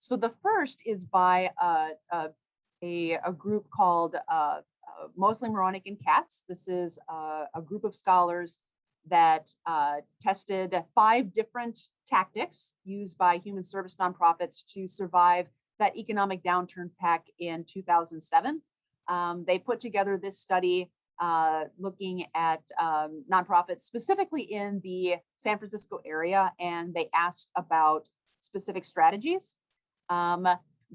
So the first is by a group called Mosley, Moronic, and Katz. This is a group of scholars that tested 5 different tactics used by human service nonprofits to survive that economic downturn back in 2007. They put together this study looking at nonprofits specifically in the San Francisco area, and they asked about specific strategies.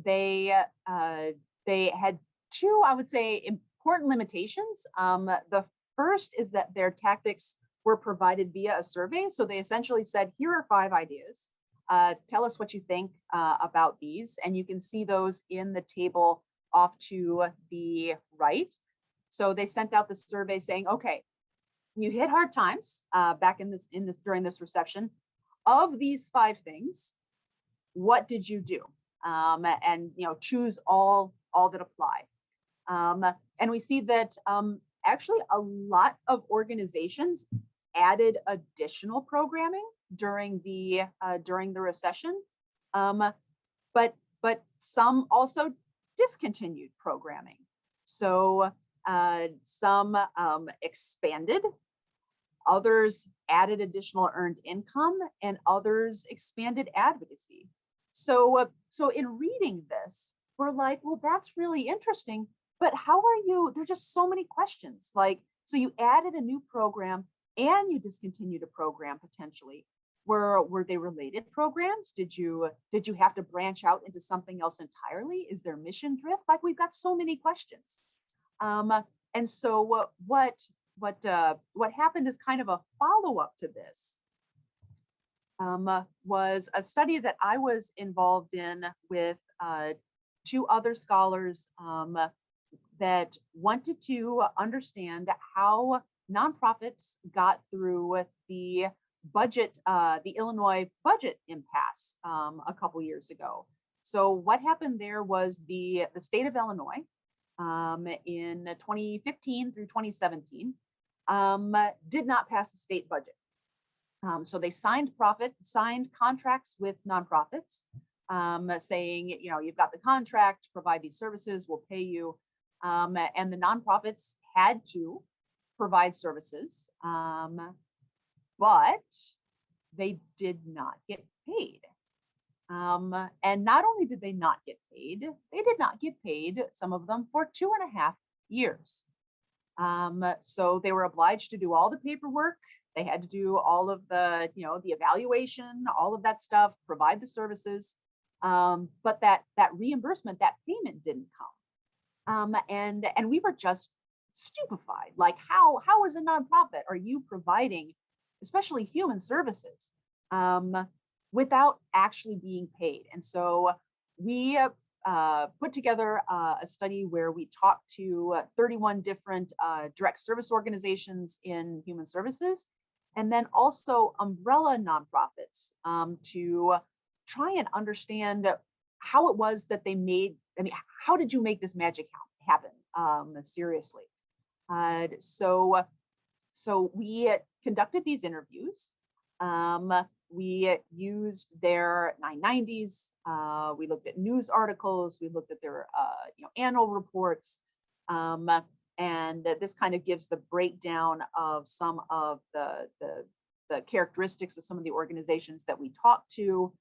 They had 2, I would say, important limitations. The first is that their tactics were provided via a survey. So they essentially said, here are 5 ideas. Tell us what you think about these. And you can see those in the table off to the right. So they sent out the survey saying, okay, you hit hard times back during this recession. Of these 5 things, what did you do? And choose all that apply. And we see that actually a lot of organizations added additional programming during the recession, but some also discontinued programming. So some expanded, others added additional earned income, and others expanded advocacy. So in reading this, we're like, well, that's really interesting, but how are you? There's just so many questions. Like, so you added a new program and you discontinued a program potentially. Were they related programs? Did you have to branch out into something else entirely? Is there mission drift? Like, we've got so many questions. And so what happened is kind of a follow-up to this. Was a study that I was involved in with 2 other scholars that wanted to understand how nonprofits got through the Illinois budget impasse a couple years ago. So what happened there was the state of Illinois in 2015 through 2017 did not pass the state budget. So they signed contracts with nonprofits saying, you've got the contract, provide these services, we'll pay you. And the nonprofits had to provide services, but they did not get paid. And not only did they not get paid, they did not get paid, some of them, for 2.5 years. So they were obliged to do all the paperwork. They had to do all of the, the evaluation, all of that stuff, provide the services. But that reimbursement, that payment didn't come. And we were just stupefied. Like, how as a nonprofit are you providing, especially human services, without actually being paid? And so we put together a study where we talked to 31 different direct service organizations in human services, and then also umbrella nonprofits to try and understand how it was that they made, how did you make this magic happen, seriously? So we conducted these interviews. We used their 990s. We looked at news articles. We looked at their annual reports. And this kind of gives the breakdown of some of the characteristics of some of the organizations that we talked to.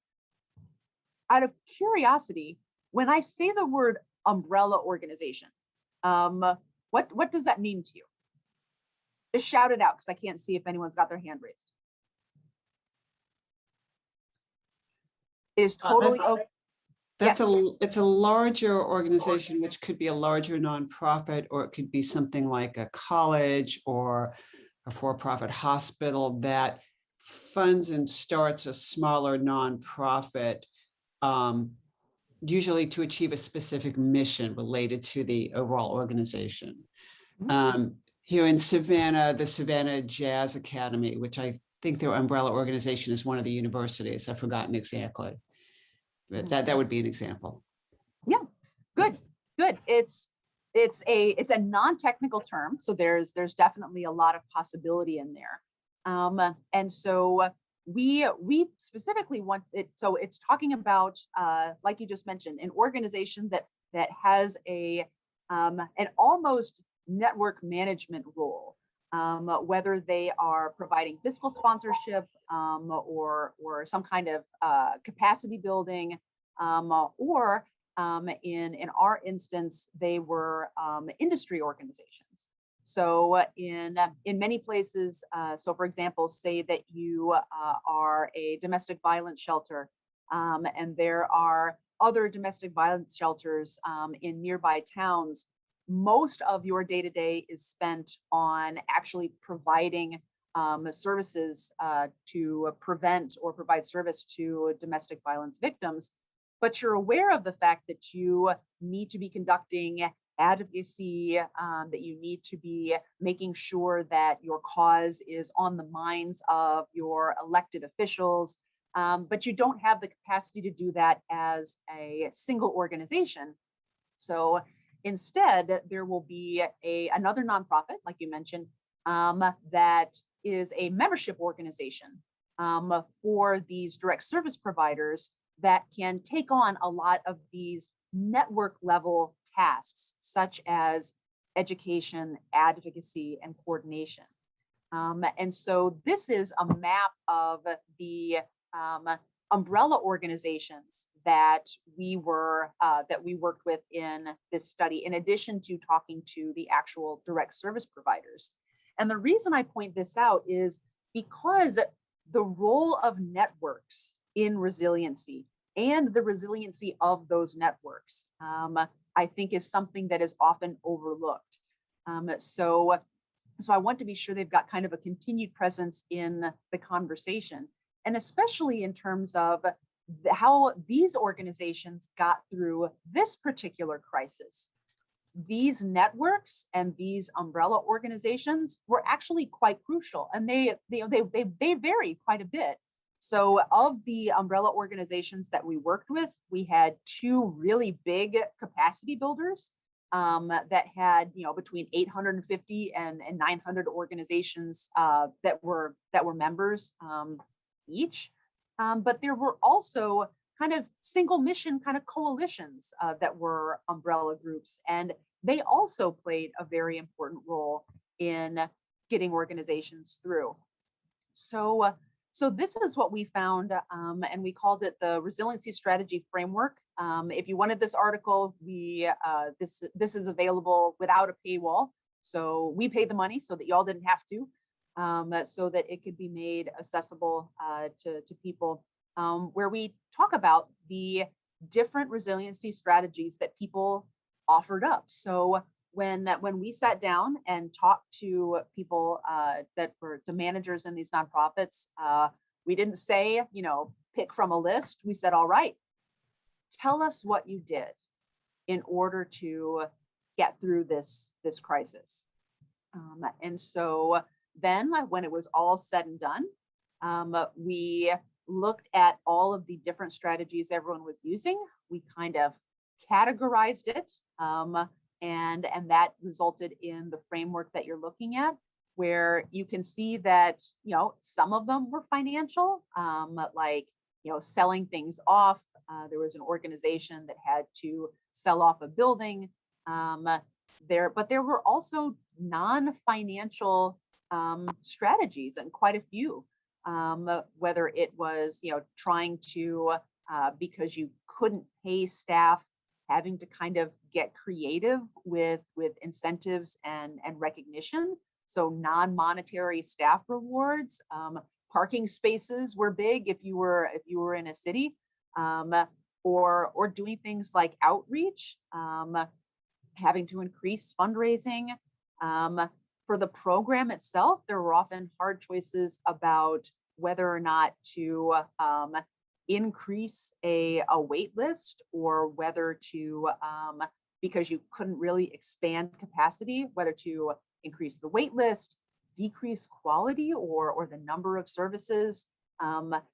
Out of curiosity, when I say the word umbrella organization, what does that mean to you? Just shout it out, because I can't see if anyone's got their hand raised. It is totally okay. It's a larger organization, which could be a larger nonprofit, or it could be something like a college or a for-profit hospital that funds and starts a smaller nonprofit, usually to achieve a specific mission related to the overall organization. Here in Savannah, the Savannah Jazz Academy, which I think their umbrella organization is one of the universities. I've forgotten exactly. But that would be an example. Yeah, good. It's a non-technical term, so there's definitely a lot of possibility in there. And so we specifically want it. So it's talking about, like you just mentioned, an organization that has an almost network management role, whether they are providing fiscal sponsorship, or some kind of capacity building, or in our instance, they were industry organizations. So in many places, so for example, say that you are a domestic violence shelter, and there are other domestic violence shelters in nearby towns. Most of your day-to-day is spent on actually providing services to prevent or provide service to domestic violence victims. But you're aware of the fact that you need to be conducting advocacy, that you need to be making sure that your cause is on the minds of your elected officials, but you don't have the capacity to do that as a single organization. So instead, there will be another nonprofit, like you mentioned, that is a membership organization for these direct service providers that can take on a lot of these network level tasks, such as education, advocacy, and coordination. And so this is a map of the umbrella organizations that we worked with in this study, in addition to talking to the actual direct service providers. And the reason I point this out is because the role of networks in resiliency and the resiliency of those networks, I think, is something that is often overlooked. So I want to be sure they've got kind of a continued presence in the conversation, and especially in terms of how these organizations got through this particular crisis. These networks and these umbrella organizations were actually quite crucial, and they vary quite a bit. So of the umbrella organizations that we worked with, we had two really big capacity builders that had, between 850 and 900 organizations that were members each. But there were also kind of single mission kind of coalitions that were umbrella groups, and they also played a very important role in getting organizations through. So this is what we found, and we called it the Resiliency Strategy Framework. If you wanted this article, this is available without a paywall. So we paid the money so that y'all didn't have to, so that it could be made accessible to people, where we talk about the different resiliency strategies that people offered up. So when we sat down and talked to people that were to managers in these nonprofits, we didn't say, pick from a list. We said, all right, tell us what you did in order to get through this crisis. And so then when it was all said and done, we looked at all of the different strategies everyone was using. We kind of categorized it. And that resulted in the framework that you're looking at, where you can see that, some of them were financial, like, selling things off. There was an organization that had to sell off a building but there were also non-financial strategies, and quite a few, whether it was, trying to, because you couldn't pay staff, having to kind of get creative with incentives and recognition. So non-monetary staff rewards, parking spaces were big if you were in a city, or doing things like outreach, having to increase fundraising. For the program itself, there were often hard choices about whether or not to increase a wait list, or whether to, because you couldn't really expand capacity, whether to increase the wait list, decrease quality, or the number of services,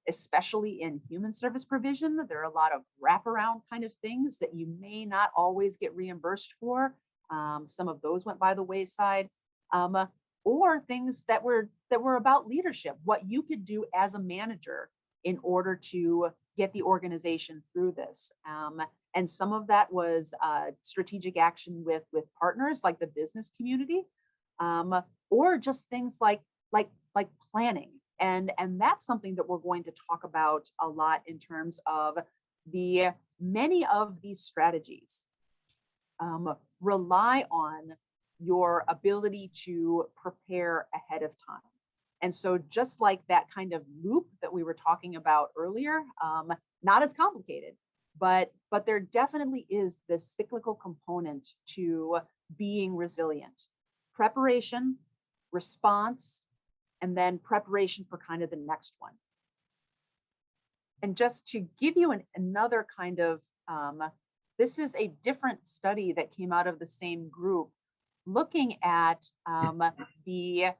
especially in human service provision. There are a lot of wraparound kind of things that you may not always get reimbursed for. Some of those went by the wayside. or things that were about leadership, what you could do as a manager in order to get the organization through this. And some of that was strategic action with partners like the business community, or just things like planning. And that's something that we're going to talk about a lot in terms of the many of these strategies rely on your ability to prepare ahead of time. And so just like that kind of loop that we were talking about earlier, not as complicated, but there definitely is this cyclical component to being resilient. Preparation, response, and then preparation for kind of the next one. And just to give you another kind of, this is a different study that came out of the same group, looking at the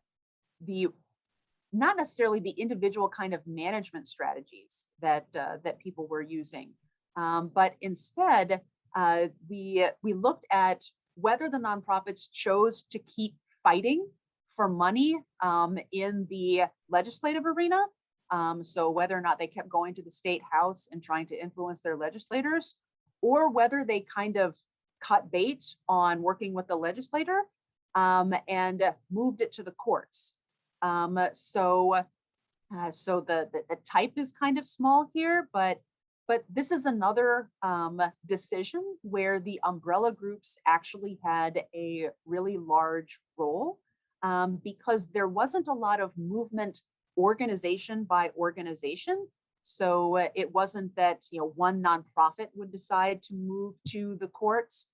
not necessarily the individual kind of management strategies that people were using, but instead we looked at whether the nonprofits chose to keep fighting for money in the legislative arena. So whether or not they kept going to the state house and trying to influence their legislators, or whether they kind of cut bait on working with the legislator and moved it to the courts. So the type is kind of small here, but this is another decision where the umbrella groups actually had a really large role, because there wasn't a lot of movement organization by organization. So it wasn't that one nonprofit would decide to move to the courts.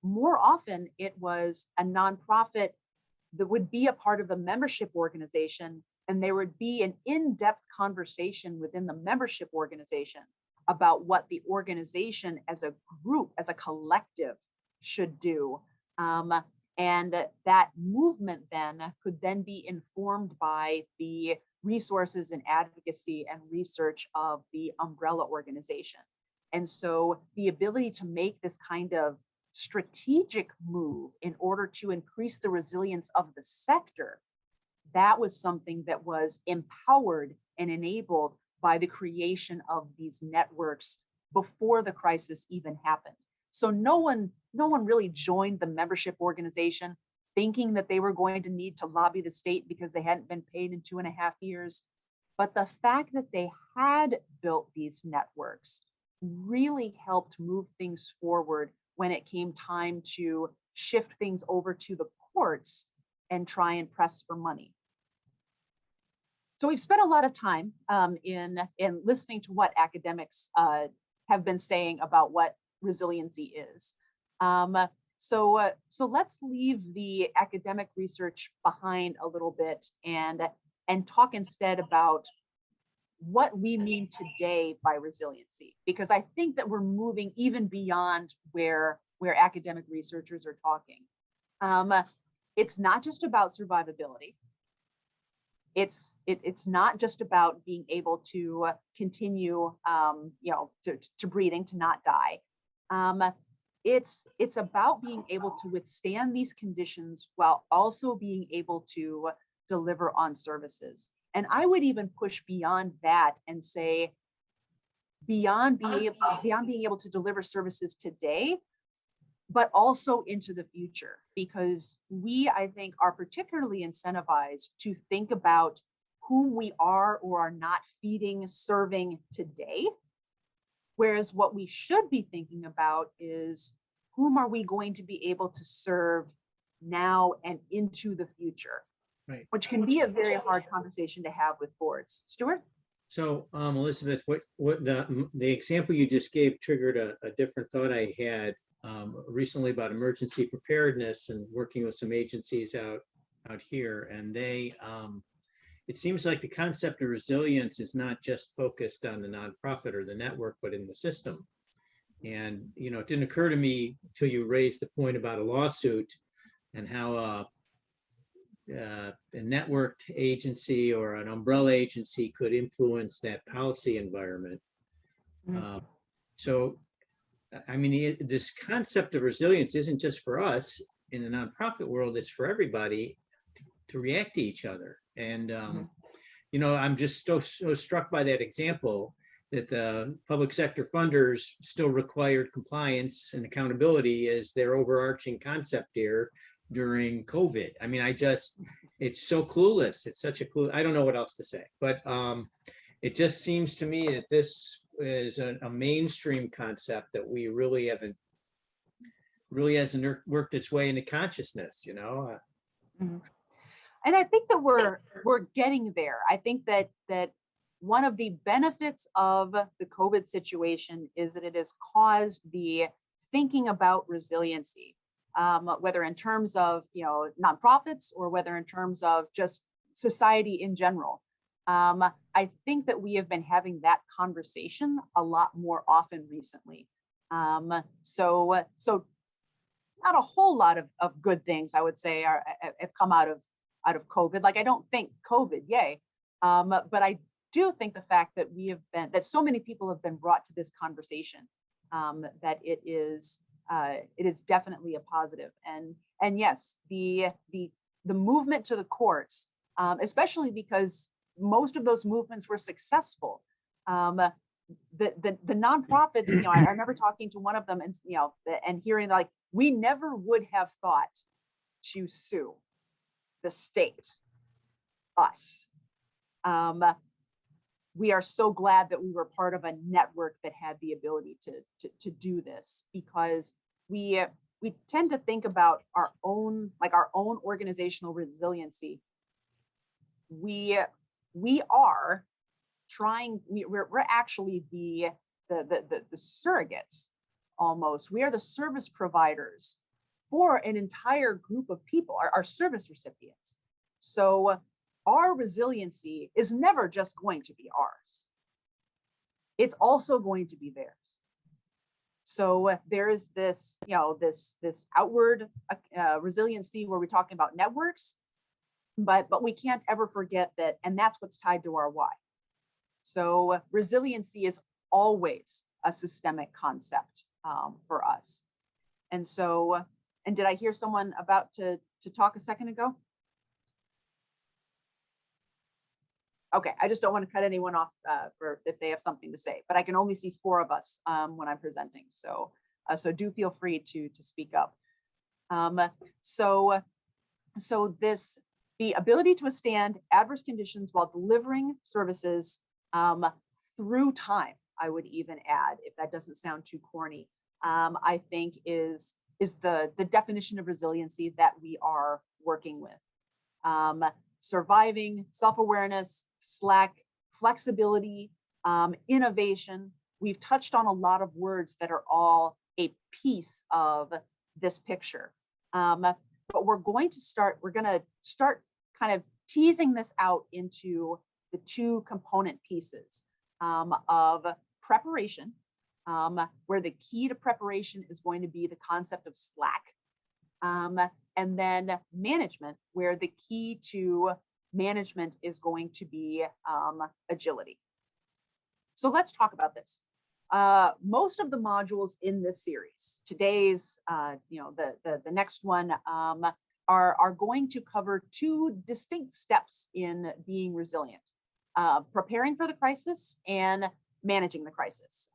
More often, it was a nonprofit that would be a part of the membership organization, and there would be an in-depth conversation within the membership organization about what the organization as a group, as a collective, should do. And that movement then could then be informed by the resources and advocacy and research of the umbrella organization. And so the ability to make this kind of strategic move in order to increase the resilience of the sector, that was something that was empowered and enabled by the creation of these networks before the crisis even happened. So no one really joined the membership organization thinking that they were going to need to lobby the state because they hadn't been paid in 2.5 years. But the fact that they had built these networks really helped move things forward when it came time to shift things over to the courts and try and press for money. So we've spent a lot of time in listening to what academics have been saying about what resiliency is. So let's leave the academic research behind a little bit and talk instead about what we mean today by resiliency, because I think that we're moving even beyond where academic researchers are talking. It's not just about survivability. It's not just about being able to continue, to breathing, to not die. It's about being able to withstand these conditions while also being able to deliver on services. And I would even push beyond that and say beyond being able to deliver services today, but also into the future, because we, I think, are particularly incentivized to think about whom we are or are not feeding, serving today. Whereas what we should be thinking about is whom are we going to be able to serve now and into the future, right? Which can be a very hard conversation to have with boards. Stuart? So, Elizabeth, what the example you just gave triggered a different thought I had recently about emergency preparedness and working with some agencies out here, and they it seems like the concept of resilience is not just focused on the nonprofit or the network, but in the system. And it didn't occur to me until you raised the point about a lawsuit and how a networked agency or an umbrella agency could influence that policy environment. Mm-hmm. So, I mean, this concept of resilience isn't just for us in the nonprofit world, it's for everybody. react to each other. And Mhm. I'm just so struck by that example that the public sector funders still required compliance and accountability as their overarching concept here during COVID. I mean, it's so clueless. It's such a clue. I don't know what else to say, but it just seems to me that this is a mainstream concept that we really hasn't worked its way into consciousness, Mhm. And I think that we're getting there. I think that one of the benefits of the COVID situation is that it has caused the thinking about resiliency, whether in terms of nonprofits or whether in terms of just society in general. I think that we have been having that conversation a lot more often recently. So not a whole lot of good things I would say have come out of COVID. Like I don't think COVID, yay, but I do think the fact that that so many people have been brought to this conversation, that it is definitely a positive. And yes, the movement to the courts, especially because most of those movements were successful. The nonprofits, I remember talking to one of them and hearing like, we never would have thought to sue the state, us. We are so glad that we were part of a network that had the ability to do this, because we tend to think about our own organizational resiliency. We're actually the surrogates almost. We are the service providers for an entire group of people, our service recipients. So our resiliency is never just going to be ours. It's also going to be theirs. So there is this, this outward resiliency where we're talking about networks, but we can't ever forget that, and that's what's tied to our why. So resiliency is always a systemic concept for us. And so, and did I hear someone about to talk a second ago? Okay, I just don't want to cut anyone off for if they have something to say, but I can only see 4 of us when I'm presenting. So do feel free to speak up. So the ability to withstand adverse conditions while delivering services through time, I would even add, if that doesn't sound too corny, I think is the definition of resiliency that we are working with. Surviving, self-awareness, slack, flexibility, innovation. We've touched on a lot of words that are all a piece of this picture. But we're going to start kind of teasing this out into the 2 component pieces of preparation, where the key to preparation is going to be the concept of slack. And then management, where the key to management is going to be agility. So let's talk about this. Most of the modules in this series, today's, the next one, are going to cover 2 distinct steps in being resilient: preparing for the crisis and managing the crisis.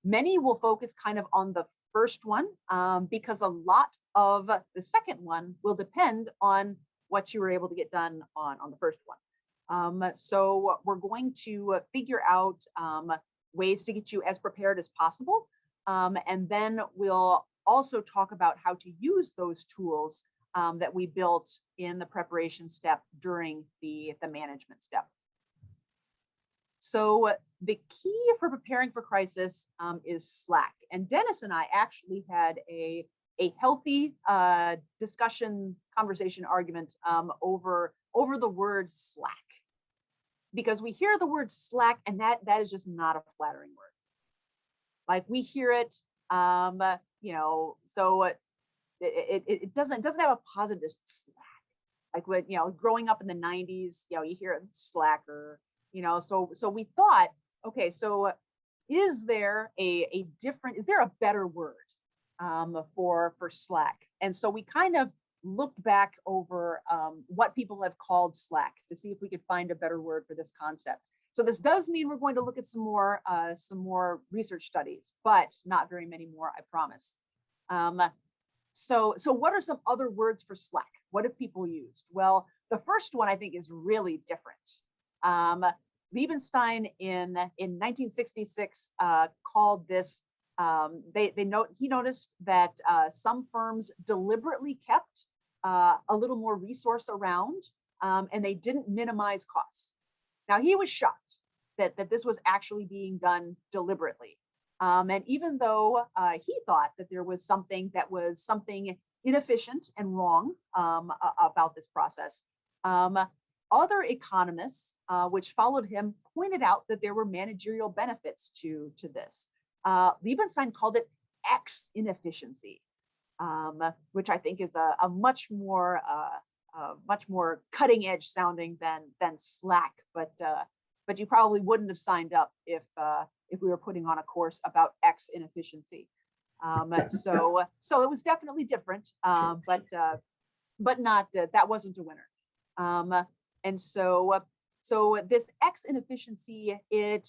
Many will focus kind of on the first one, because a lot of the second one will depend on what you were able to get done on the first one. So we're going to figure out ways to get you as prepared as possible. And then we'll also talk about how to use those tools that we built in the preparation step during the management step. So the key for preparing for crisis is slack. And Dennis and I actually had a healthy conversation argument over the word slack, because we hear the word slack and that is just not a flattering word. Like we hear it, so it doesn't have a positive slack. Like when, growing up in the 90s, you hear it slacker, so we thought, okay, so is there is there a better word for slack? And so we kind of looked back over what people have called Slack to see if we could find a better word for this concept. So this does mean we're going to look at some more research studies, but not very many more, I promise. So what are some other words for Slack? What have people used? Well, the first one I think is really different. Liebenstein in 1966 called this. He noticed that some firms deliberately kept a little more resource around, and they didn't minimize costs. Now he was shocked that this was actually being done deliberately. And even though he thought that there was something inefficient and wrong about this process, other economists, which followed him, pointed out that there were managerial benefits to this. Liebenstein called it X inefficiency, which I think is a much more cutting edge sounding than Slack. But you probably wouldn't have signed up if we were putting on a course about X inefficiency. So it was definitely different, but not that wasn't a winner. And so this X inefficiency, it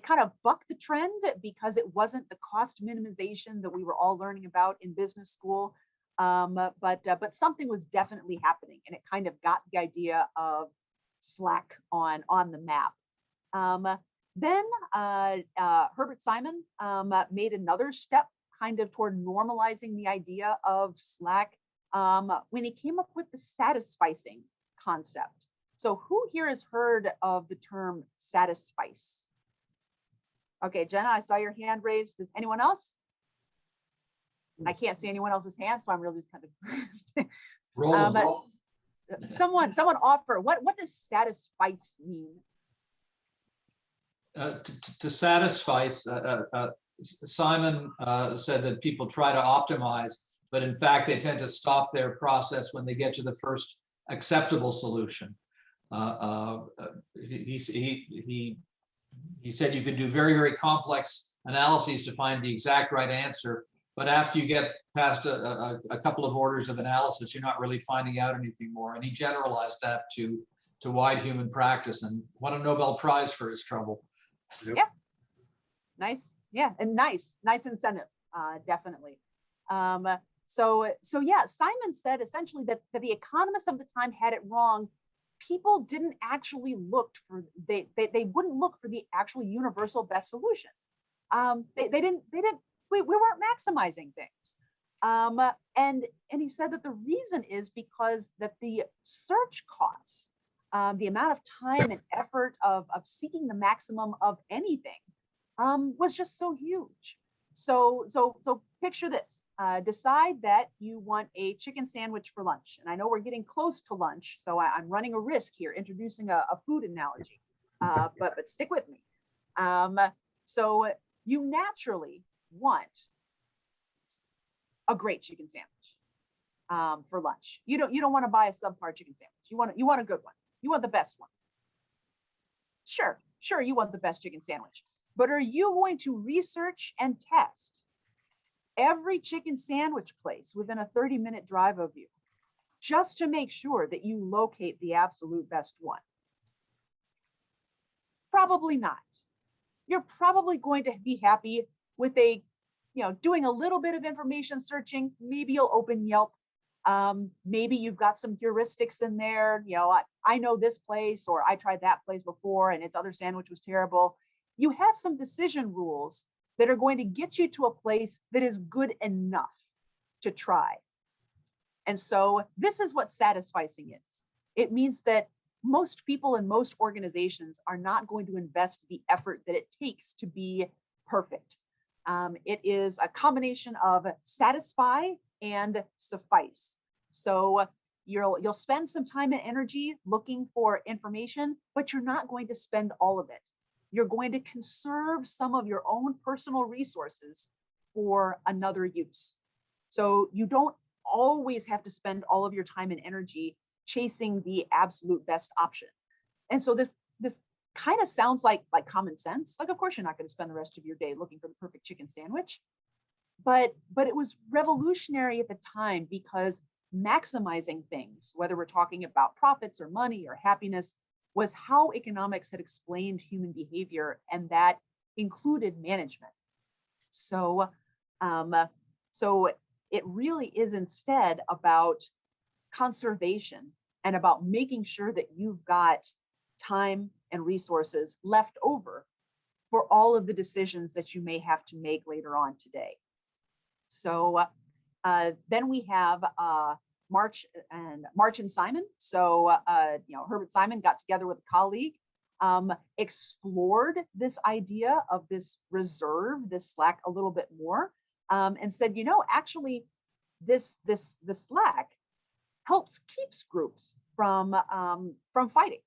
kind of bucked the trend because it wasn't the cost minimization that we were all learning about in business school. But something was definitely happening, and it kind of got the idea of Slack on the map. Then Herbert Simon made another step kind of toward normalizing the idea of Slack when he came up with the satisficing concept. So who here has heard of the term satisfice? Okay, Jenna, I saw your hand raised. Does anyone else? I can't see anyone else's hand, so I'm really just kind of someone offer what does satisfice mean? To satisfy, Simon said that people try to optimize, but in fact they tend to stop their process when they get to the first acceptable solution. He said you could do very, very complex analyses to find the exact right answer, but after you get past a couple of orders of analysis, you're not really finding out anything more. And he generalized that to wide human practice and won a Nobel Prize for his trouble. Yep. Yeah, nice. Yeah, and nice incentive, definitely. So yeah, Simon said essentially that the economists of the time had it wrong. People didn't actually they wouldn't look for the actual universal best solution. We weren't maximizing things. And he said that the reason is because that the search costs, the amount of time and effort of seeking the maximum of anything was just so huge. So picture this. Decide that you want a chicken sandwich for lunch. And I know we're getting close to lunch, so I'm running a risk here introducing a food analogy, but stick with me. So you naturally want a great chicken sandwich for lunch. You don't want to buy a subpar chicken sandwich. You want a good one. You want the best one. Sure, you want the best chicken sandwich. But are you going to research and test every chicken sandwich place within a 30-minute drive of you just to make sure that you locate the absolute best one? Probably not. You're probably going to be happy with doing a little bit of information searching. Maybe you'll open Yelp. Maybe you've got some heuristics in there. I know this place, or I tried that place before and its other sandwich was terrible. You have some decision rules that are going to get you to a place that is good enough to try. And so this is what satisficing is. It means that most people in most organizations are not going to invest the effort that it takes to be perfect. It is a combination of satisfy and suffice. So you'll spend some time and energy looking for information, but you're not going to spend all of it. You're going to conserve some of your own personal resources for another use. So you don't always have to spend all of your time and energy chasing the absolute best option. And so this kind of sounds like common sense. Like, of course, you're not going to spend the rest of your day looking for the perfect chicken sandwich. But it was revolutionary at the time because maximizing things, whether we're talking about profits or money or happiness, was how economics had explained human behavior, and that included management. So, so it really is instead about conservation and about making sure that you've got time and resources left over for all of the decisions that you may have to make later on today. So then we have March and Simon. So Herbert Simon got together with a colleague, explored this idea of this reserve, this slack a little bit more, and said, actually, this slack keeps groups from fighting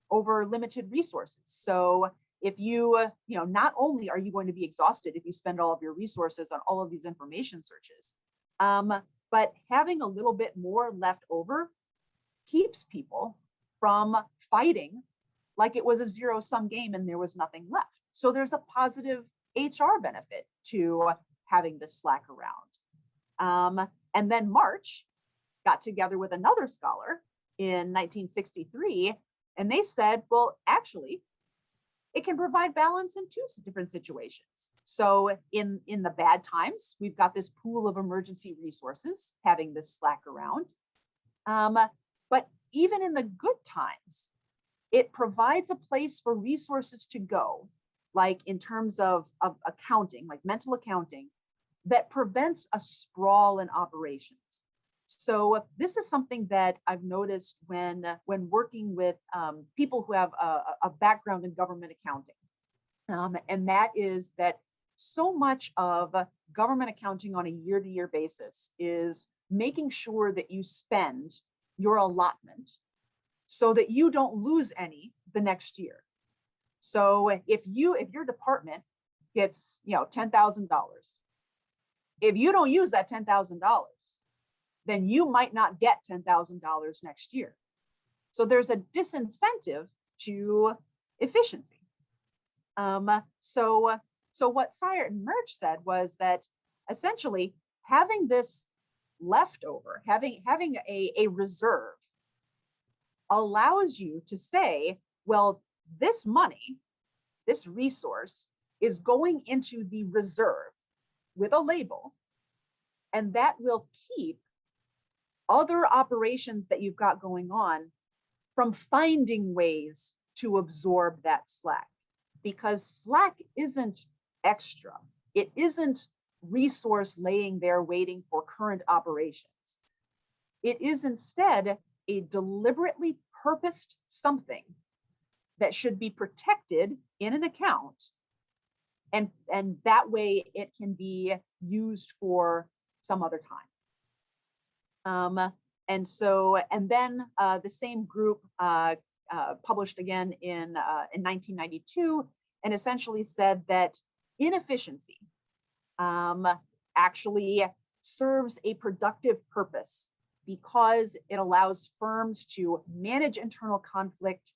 over limited resources. So if not only are you going to be exhausted if you spend all of your resources on all of these information searches, but having a little bit more left over keeps people from fighting like it was a zero-sum game and there was nothing left. So there's a positive HR benefit to having this slack around. And then March got together with another scholar in 1963, and they said, well, actually, it can provide balance in two different situations. So in the bad times, we've got this pool of emergency resources, having this slack around. But even in the good times, it provides a place for resources to go, like in terms of accounting, like mental accounting, that prevents a sprawl in operations. So this is something that I've noticed when working with people who have a background in government accounting. And that is that so much of government accounting on a year-to-year basis is making sure that you spend your allotment so that you don't lose any the next year. So if your department gets $10,000, if you don't use that $10,000, then you might not get $10,000 next year. So there's a disincentive to efficiency. So what Sire and Merge said was that essentially having this leftover, having a reserve, allows you to say, well, this money, this resource is going into the reserve with a label, and that will keep other operations that you've got going on from finding ways to absorb that slack, because slack isn't extra. It isn't resource laying there waiting for current operations. It is instead a deliberately purposed something that should be protected in an account, and that way it can be used for some other time. And then the same group published again in 1992 and essentially said that inefficiency actually serves a productive purpose because it allows firms to manage internal conflict,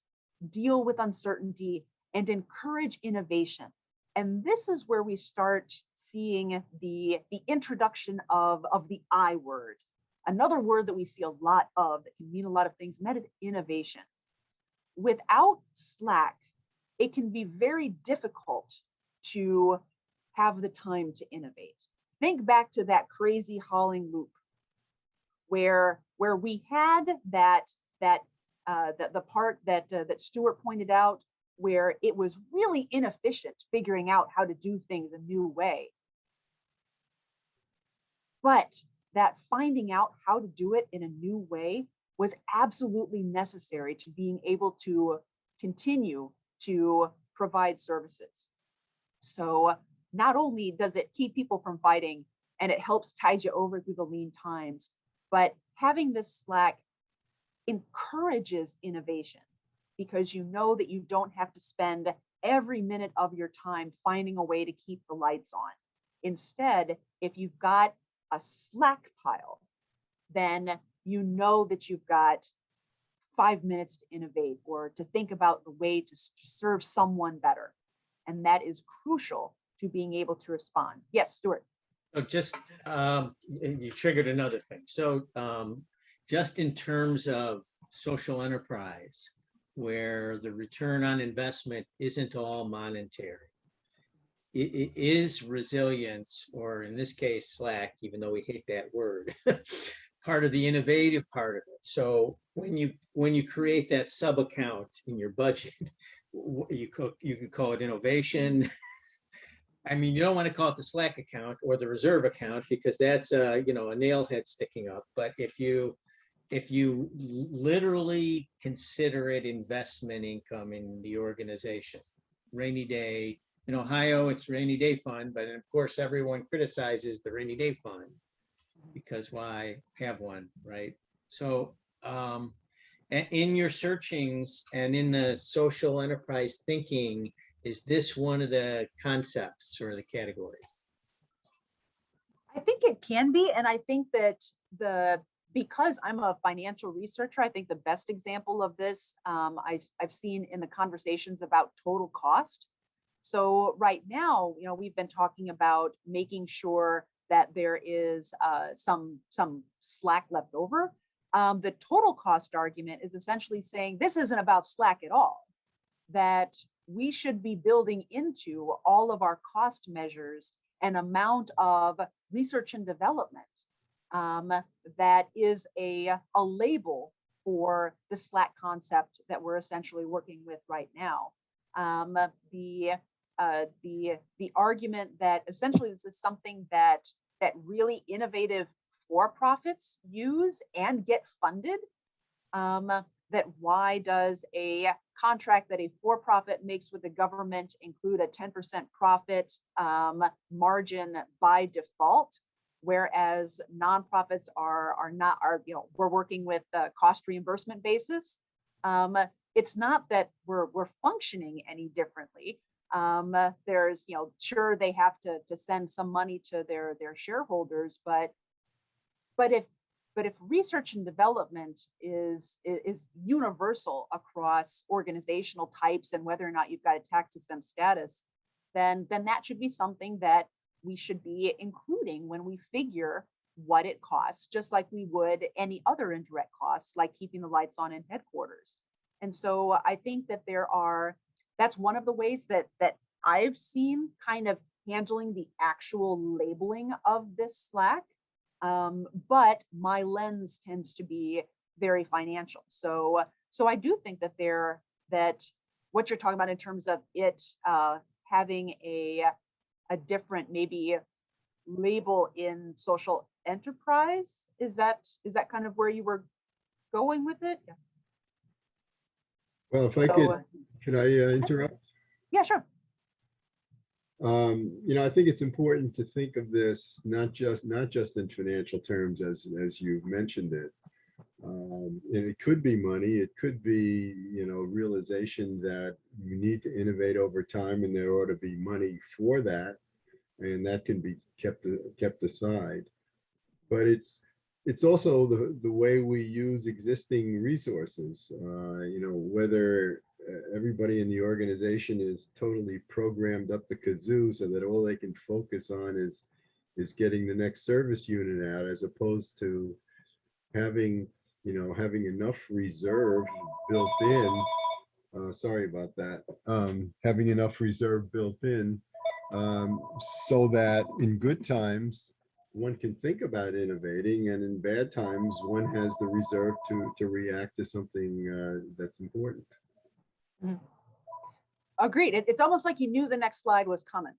deal with uncertainty, and encourage innovation. And this is where we start seeing the introduction of the I word, another word that we see a lot of that can mean a lot of things, and that is innovation. Without slack, it can be very difficult to have the time to innovate. Think back to that crazy hauling loop where we had the part that Stuart pointed out, where it was really inefficient figuring out how to do things a new way. But that finding out how to do it in a new way was absolutely necessary to being able to continue to provide services. So not only does it keep people from fighting and it helps tide you over through the lean times, but having this slack encourages innovation, because you know that you don't have to spend every minute of your time finding a way to keep the lights on. Instead, if you've got a slack pile, then you know that you've got 5 minutes to innovate or to think about the way to serve someone better. And that is crucial to being able to respond. Yes, Stuart. So just, you triggered another thing. So just in terms of social enterprise, where the return on investment isn't all monetary. It is resilience, or in this case, Slack, even though we hate that word, part of the innovative part of it. So when you create that sub account in your budget, you could call it innovation. I mean, you don't want to call it the Slack account or the reserve account, because that's a nail head sticking up. But if you literally consider it investment income in the organization, rainy day. In Ohio, it's rainy day fund, but of course, everyone criticizes the rainy day fund because why have one, right? So in your searchings and in the social enterprise thinking, is this one of the concepts or the categories? I think it can be, and I think that because I'm a financial researcher, I think the best example of this I've seen in the conversations about total cost. So right now, we've been talking about making sure that there is some slack left over. The total cost argument is essentially saying this isn't about slack at all, that we should be building into all of our cost measures an amount of research and development that is a label for the slack concept that we're essentially working with right now. The argument that essentially this is something that really innovative for-profits use and get funded. That why does a contract that a for-profit makes with the government include a 10% profit margin by default, whereas nonprofits are not, we're working with a cost reimbursement basis. It's not that we're functioning any differently. There's, sure, they have to send some money to their shareholders, but if research and development is universal across organizational types and whether or not you've got a tax exempt status, then that should be something that we should be including when we figure what it costs, just like we would any other indirect costs, like keeping the lights on in headquarters. And so I think that that's one of the ways that I've seen kind of handling the actual labeling of this Slack. But my lens tends to be very financial. So I do think that what you're talking about in terms of it having a different maybe label in social enterprise, is that kind of where you were going with it? Yeah. Well, if I could I interrupt? Yeah, sure. I think it's important to think of this not just in financial terms as you've mentioned it. And it could be money, it could be, realization that you need to innovate over time and there ought to be money for that, and that can be kept aside. But it's also the way we use existing resources, whether everybody in the organization is totally programmed up the kazoo so that all they can focus on is getting the next service unit out, as opposed to having enough reserve built in. Sorry about that. Having enough reserve built in so that in good times one can think about innovating, and in bad times one has the reserve to react to something that's important. Mm-hmm. Agreed. It's almost like you knew the next slide was coming.